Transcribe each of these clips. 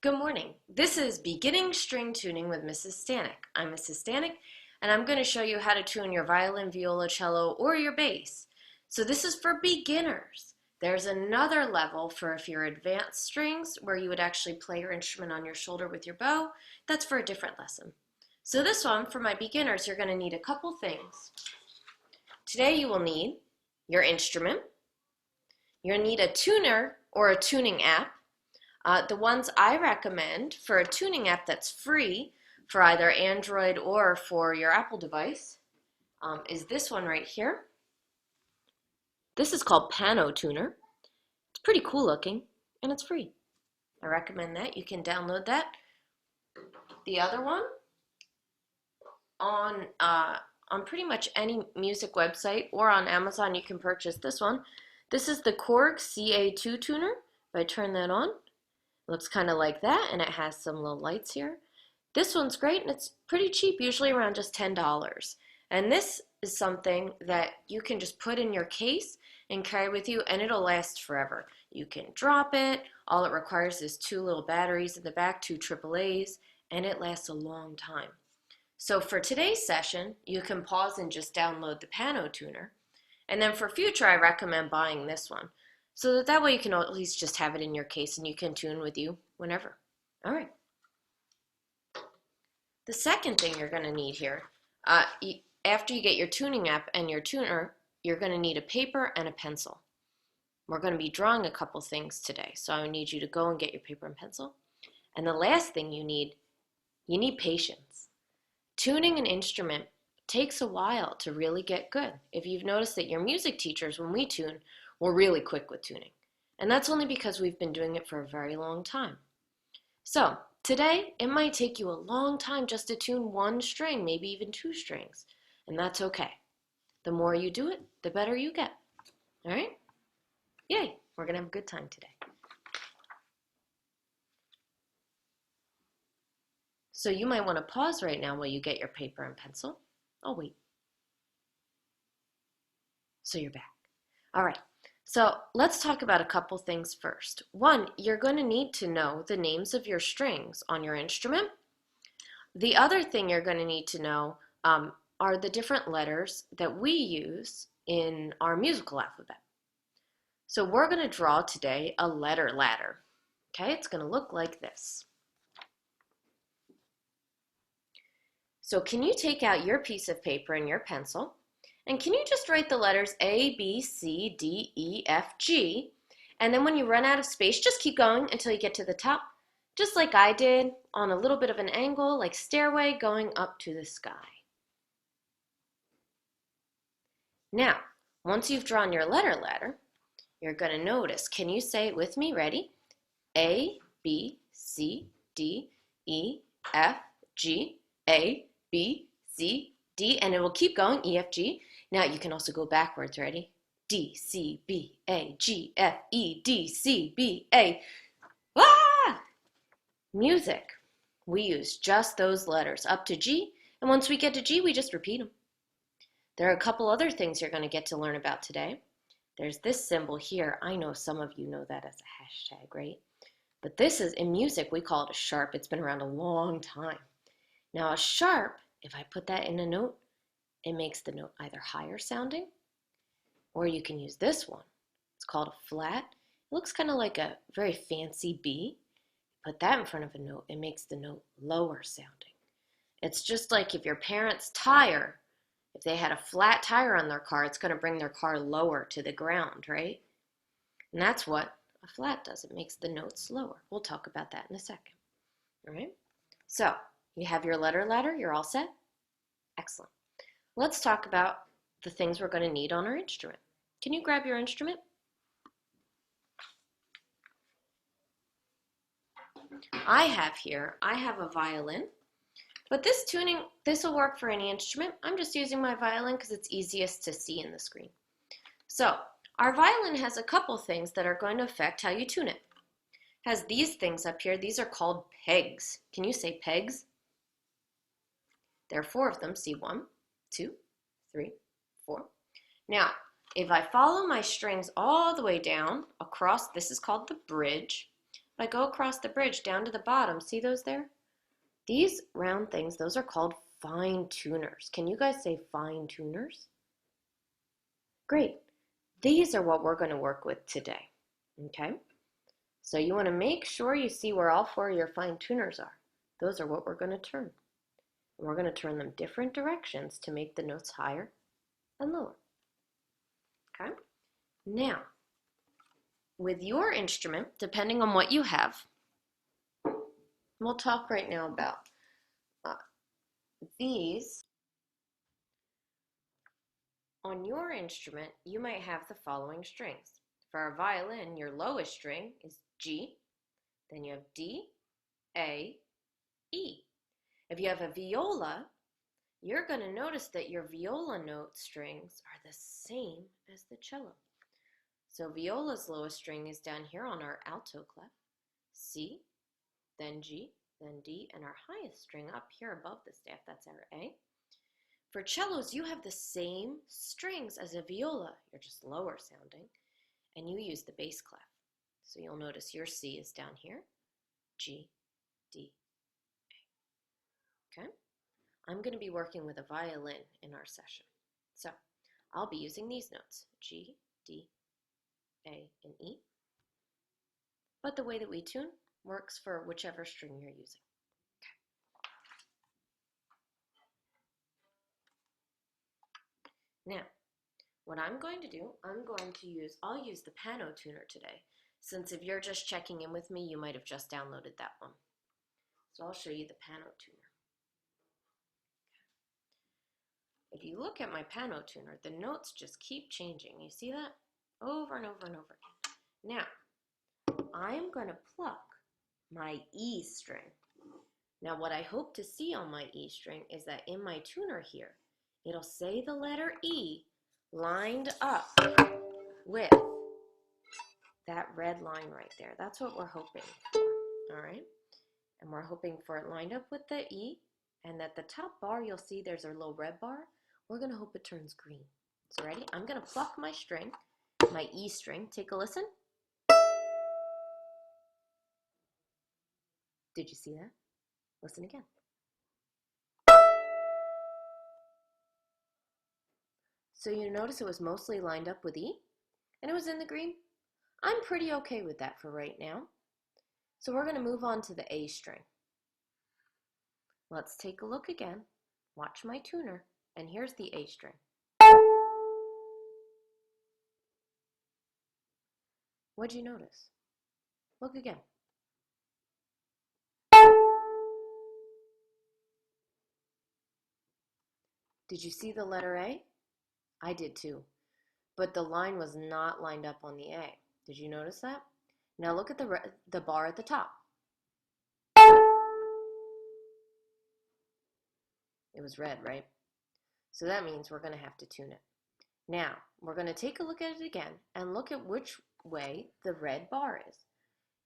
Good morning. This is Beginning String Tuning with Mrs. Stanek. I'm Mrs. Stanek, and I'm going to show you how to tune your violin, viola, cello, or your bass. So this is for beginners. There's another level for if you're advanced strings, where you would actually play your instrument on your shoulder with your bow. That's for a different lesson. So this one, for my beginners, you're going to need a couple things. Today you will need your instrument. You're going to need a tuner or a tuning app. The ones I recommend for a tuning app that's free for either Android or for your Apple device is this one right here. This is called Pano Tuner. It's pretty cool looking and it's free. I recommend that. You can download that. The other one on pretty much any music website or on Amazon you can purchase this one. This is the Korg CA2 tuner. If I turn that on, looks kind of like that, and it has some little lights here. This one's great, and it's pretty cheap, usually around just $10. And this is something that you can just put in your case and carry with you, and it'll last forever. You can drop it. All it requires is 2 little batteries in the back, 2 AAAs, and it lasts a long time. So for today's session, you can pause and just download the Pano Tuner. And then for future, I recommend buying this one. So that way you can at least just have it in your case and you can tune with you whenever. All right. The second thing you're going to need here, after you get your tuning app and your tuner, you're going to need a paper and a pencil. We're going to be drawing a couple things today, so I need you to go and get your paper and pencil. And the last thing you need patience. Tuning an instrument takes a while to really get good. If you've noticed that your music teachers, when we tune, we're really quick with tuning. And that's only because we've been doing it for a very long time. So today, it might take you a long time just to tune 1 string, maybe even 2 strings. And that's okay. The more you do it, the better you get. All right? Yay, we're going to have a good time today. So you might want to pause right now while you get your paper and pencil. I'll wait. So you're back. All right. So let's talk about a couple things first. One, you're going to need to know the names of your strings on your instrument. The other thing you're going to need to know are the different letters that we use in our musical alphabet. So we're going to draw today a letter ladder. Okay, it's going to look like this. So can you take out your piece of paper and your pencil? And can you just write the letters A, B, C, D, E, F, G? And then when you run out of space, just keep going until you get to the top, just like I did, on a little bit of an angle, like stairway going up to the sky. Now, once you've drawn your letter ladder, you're going to notice. Can you say it with me? Ready? A, B, C, D, E, F, G, A, B, C, D, and it will keep going, E, F, G. Now you can also go backwards, ready? D, C, B, A, G, F, E, D, C, B, A. Ah! Music. We use just those letters up to G, and once we get to G, we just repeat them. There are a couple other things you're going to get to learn about today. There's this symbol here. I know some of you know that as a hashtag, right? But this is, in music, we call it a sharp. It's been around a long time. Now a sharp, if I put that in a note, it makes the note either higher sounding, or you can use this one. It's called a flat. It looks kind of like a very fancy B. Put that in front of a note, it makes the note lower sounding. It's just like if your parents' tire, if they had a flat tire on their car, it's going to bring their car lower to the ground, right? And that's what a flat does. It makes the notes lower. We'll talk about that in a second. All right? So you have your letter ladder. You're all set? Excellent. Let's talk about the things we're going to need on our instrument. Can you grab your instrument? I have a violin, but this will work for any instrument. I'm just using my violin because it's easiest to see in the screen. So our violin has a couple things that are going to affect how you tune it. It has these things up here. These are called pegs. Can you say pegs? There are 4 of them. See, 1, 2, 3, 4. Now, if I follow my strings all the way down across, this is called the bridge. I go across the bridge down to the bottom. See those there? These round things, those are called fine tuners. Can you guys say fine tuners? Great. These are what we're going to work with today. Okay? So you want to make sure you see where all four of your fine tuners are. Those are what we're going to turn. And we're going to turn them different directions to make the notes higher and lower. Okay? Now, with your instrument, depending on what you have, we'll talk right now about these. On your instrument, you might have the following strings. For a violin, your lowest string is G, then you have D, A, E. If you have a viola, you're going to notice that your viola note strings are the same as the cello. So viola's lowest string is down here on our alto clef, C, then G, then D, and our highest string up here above the staff, that's our A. For cellos, you have the same strings as a viola, you're just lower sounding, and you use the bass clef. So you'll notice your C is down here, G, D, A. Okay? I'm going to be working with a violin in our session. So I'll be using these notes, G, D, A, and E. But the way that we tune works for whichever string you're using. Now, what I'm going to do, I'll use the piano tuner today, since if you're just checking in with me, you might have just downloaded that one. So I'll show you the piano tuner. If you look at my piano tuner, the notes just keep changing. You see that? Over and over and over again. Now, I'm going to pluck my E string. Now, what I hope to see on my E string is that in my tuner here, it'll say the letter E lined up with that red line right there. That's what we're hoping for, all right? And we're hoping for it lined up with the E, and at the top bar, you'll see there's a little red bar. We're gonna hope it turns green. So ready? I'm gonna pluck my string, my E string. Take a listen. Did you see that? Listen again. So you notice it was mostly lined up with E, and it was in the green. I'm pretty okay with that for right now. So we're going to move on to the A string. Let's take a look again. Watch my tuner, and here's the A string. What'd you notice? Look again. Did you see the letter A? I did too. But the line was not lined up on the A. Did you notice that? Now look at the bar at the top. It was red, right? So that means we're going to have to tune it. Now, we're going to take a look at it again and look at which way the red bar is.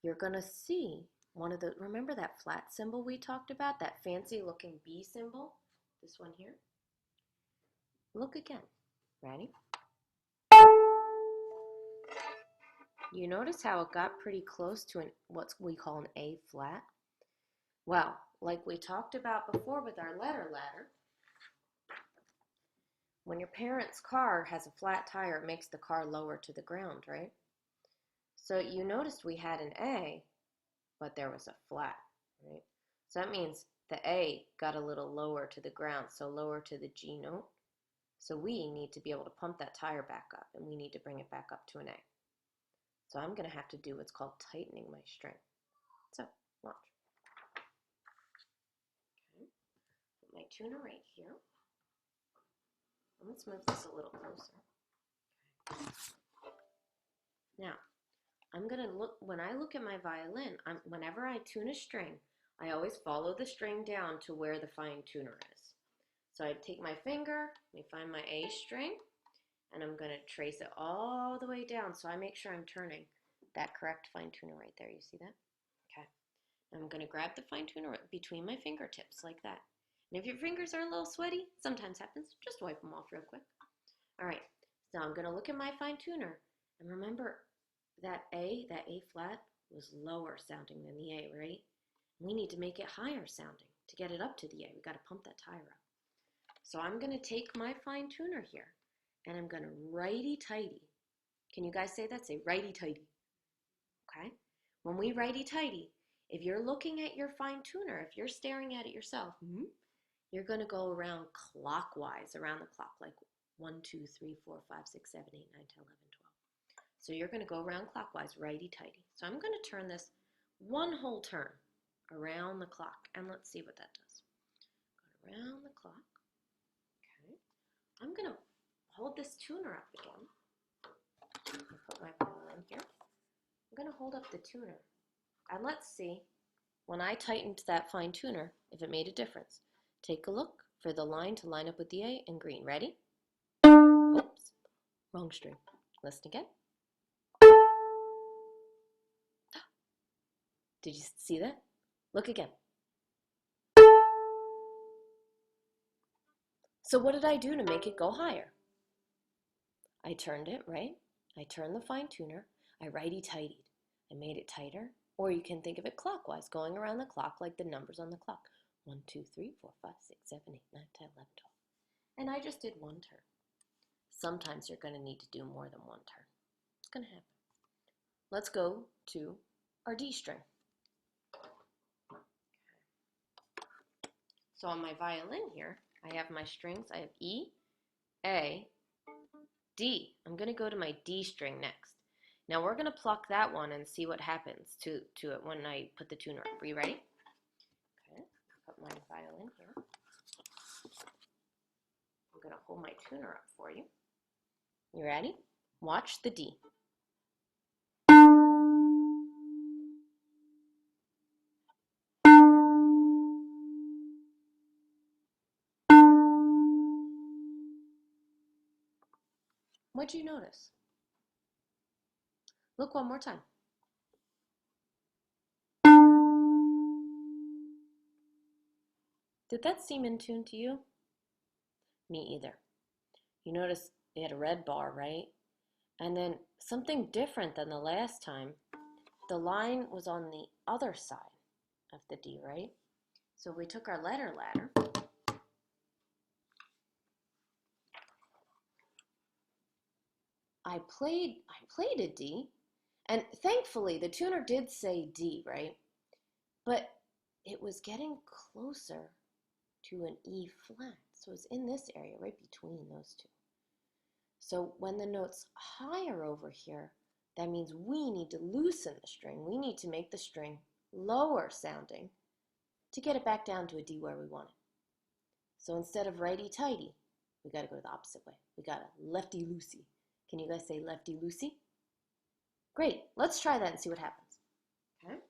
You're going to see remember that flat symbol we talked about, that fancy looking B symbol? This one here. Look again. Ready? You notice how it got pretty close to what we call an A flat? Well, like we talked about before with our letter ladder, when your parents' car has a flat tire, it makes the car lower to the ground, right? So you noticed we had an A, but there was a flat, right? So that means the A got a little lower to the ground, so lower to the G note. So we need to be able to pump that tire back up, and we need to bring it back up to an A. So I'm going to have to do what's called tightening my string. So, watch. Okay. Put my tuner right here. Let's move this a little closer. Okay. Now, I'm going to look, when I look at my violin, whenever I tune a string, I always follow the string down to where the fine tuner is. So I take my finger, let me find my A string, and I'm going to trace it all the way down so I make sure I'm turning that correct fine tuner right there. You see that? Okay. I'm going to grab the fine tuner between my fingertips like that. And if your fingers are a little sweaty, sometimes happens, just wipe them off real quick. All right, so I'm going to look at my fine tuner. And remember that A flat, was lower sounding than the A, right? We need to make it higher sounding to get it up to the A. We got to pump that tire up. So I'm going to take my fine tuner here and I'm going to righty-tighty. Can you guys say that? Say righty-tighty. Okay? When we righty-tighty, if you're looking at your fine tuner, if you're staring at it yourself, you're going to go around clockwise around the clock, like 1, 2, 3, 4, 5, 6, 7, 8, 9, 10, 11, 12. So you're going to go around clockwise, righty-tighty. So I'm going to turn this one whole turn around the clock, and let's see what that does. Go around the clock. Okay. I'm going to hold this tuner up again. I'll put my violin here. I'm going to hold up the tuner, and let's see when I tightened that fine tuner if it made a difference. Take a look for the line to line up with the A in green. Ready? Oops, wrong string. Listen again. Did you see that? Look again. So what did I do to make it go higher? I turned it, right? I turned the fine tuner. I righty-tightied. I made it tighter. Or you can think of it clockwise, going around the clock like the numbers on the clock. 1, 2, 3, 4, 5, 6, 7, 8, 9, 10, 11, 12. And I just did one turn. Sometimes you're going to need to do more than one turn. It's going to happen. Let's go to our D string. So on my violin here, I have my strings. I have E, A, D. I'm going to go to my D string next. Now we're going to pluck that one and see what happens to it when I put the tuner up. Are you ready? Okay, put my violin here. I'm going to hold my tuner up for you. You ready? Watch the D. What'd you notice? Look one more time. Did that seem in tune to you? Me either. You notice it had a red bar, right? And then something different than the last time. The line was on the other side of the D, right? So we took our letter ladder. I played a D, and thankfully the tuner did say D, right? But it was getting closer to an E flat. So it's in this area, right between those two. So when the note's higher over here, that means we need to loosen the string. We need to make the string lower sounding to get it back down to a D where we want it. So instead of righty-tighty, we got to go the opposite way. We got to lefty-loosey. Can you guys say lefty-loosey? Great. Let's try that and see what happens. Okay.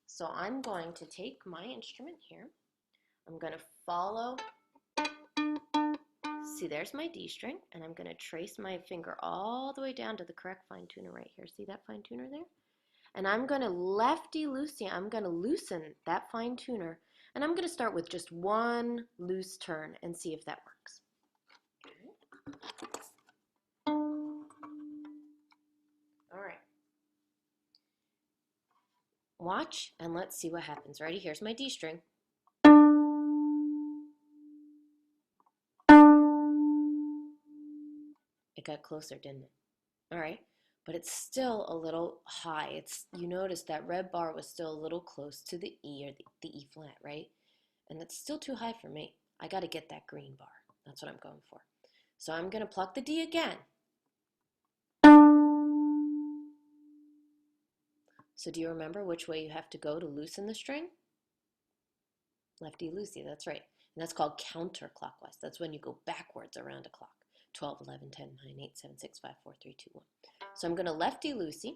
So I'm going to take my instrument here. I'm going to follow. See, there's my D string, and I'm going to trace my finger all the way down to the correct fine tuner right here. See that fine tuner there? And I'm going to lefty-loosey. I'm going to loosen that fine tuner, and I'm going to start with just one loose turn and see if that works. All right. Watch, and let's see what happens. Ready? Here's my D string. It got closer, didn't it? All right. But it's still a little high. You notice that red bar was still a little close to the E or the E flat, right? And it's still too high for me. I got to get that green bar. That's what I'm going for. So I'm going to pluck the D again. So do you remember which way you have to go to loosen the string? Lefty-loosey, that's right. And that's called counterclockwise. That's when you go backwards around a clock. 12, 11, 10, 9, 8, 7, 6, 5, 4, 3, 2, 1. So I'm going to lefty-loosey.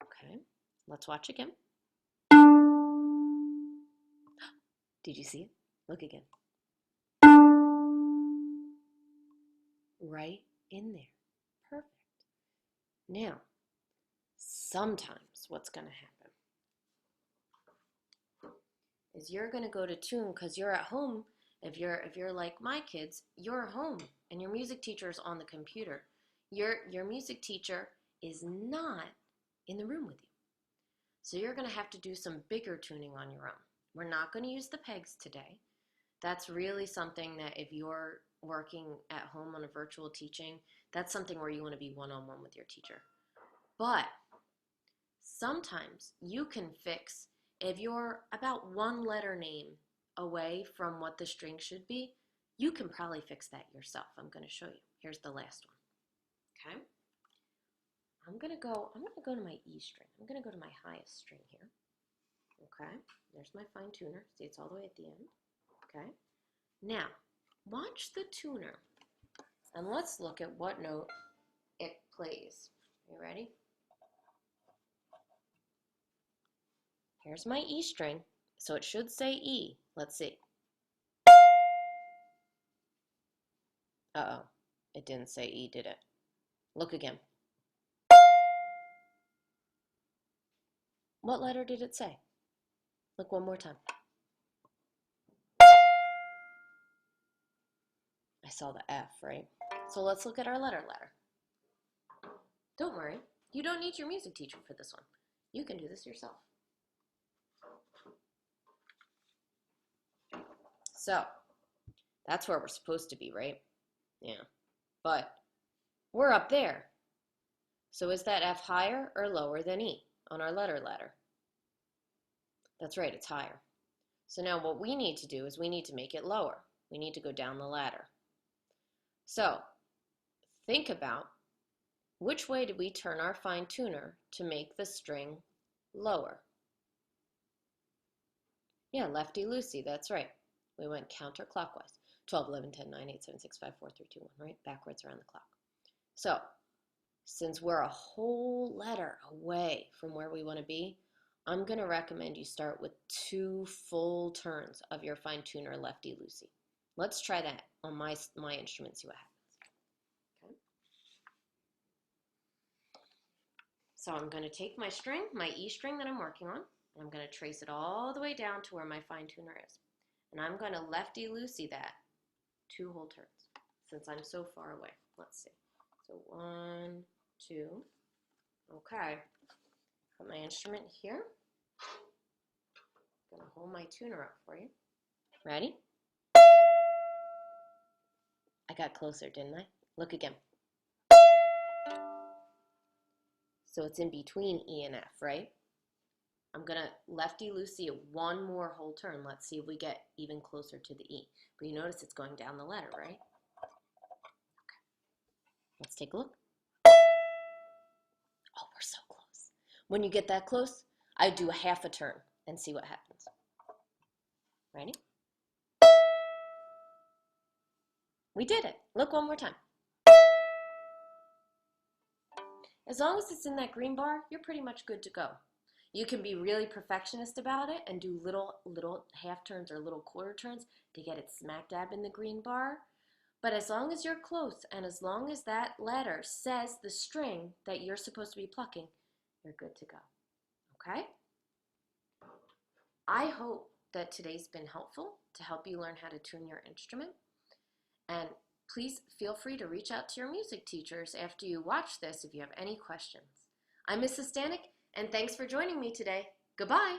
Okay, let's watch again. Did you see it? Look again. Right in there. Perfect. Now, sometimes what's going to happen is you're going to go to tune because you're at home. If you're like my kids, you're home and your music teacher's on the computer. Your music teacher is not in the room with you. So you're going to have to do some bigger tuning on your own. We're not going to use the pegs today. That's really something that if you're working at home on a virtual teaching, that's something where you want to be one-on-one with your teacher. But sometimes you can fix, if you're about one letter name away from what the string should be, you can probably fix that yourself. I'm going to show you. Here's the last one. Okay? I'm going to go to my E string. I'm going to go to my highest string here. Okay? There's my fine tuner. See, it's all the way at the end. Okay? Now, watch the tuner, and let's look at what note it plays. Are you ready? Here's my E string, so it should say E. Let's see. Uh-oh, it didn't say E, did it? Look again. What letter did it say? Look one more time. I saw the F, right? So let's look at our letter. Don't worry, you don't need your music teacher for this one. You can do this yourself. So, that's where we're supposed to be, right? Yeah. But we're up there. So is that F higher or lower than E on our letter ladder? That's right, it's higher. So now what we need to do is we need to make it lower. We need to go down the ladder. So think about which way did we turn our fine tuner to make the string lower? Yeah, lefty-loosey, that's right. We went counterclockwise. 12, 11, 10, 9, 8, 7, 6, 5, 4, 3, 2, 1, right? Backwards around the clock. So since we're a whole letter away from where we want to be, I'm going to recommend you start with 2 full turns of your fine tuner lefty-loosey. Let's try that on my instrument, see what happens. Okay. So I'm going to take my string, my E string that I'm working on, and I'm going to trace it all the way down to where my fine tuner is. And I'm going to lefty-loosey that 2 whole turns since I'm so far away. Let's see. So 1, 2. Okay. Put my instrument here. I'm going to hold my tuner up for you. Ready? I got closer, didn't I? Look again. So it's in between E and F, right? I'm going to lefty-loosey it 1 more whole turn. Let's see if we get even closer to the E. But you notice it's going down the ladder, right? Okay. Let's take a look. Oh, we're so close. When you get that close, I do a half a turn and see what happens. Ready? We did it. Look one more time. As long as it's in that green bar, you're pretty much good to go. You can be really perfectionist about it and do little half turns or little quarter turns to get it smack dab in the green bar. But as long as you're close and as long as that letter says the string that you're supposed to be plucking, you're good to go. Okay? I hope that today's been helpful to help you learn how to tune your instrument. And please feel free to reach out to your music teachers after you watch this if you have any questions. I'm Mrs. Stanek, and thanks for joining me today. Goodbye.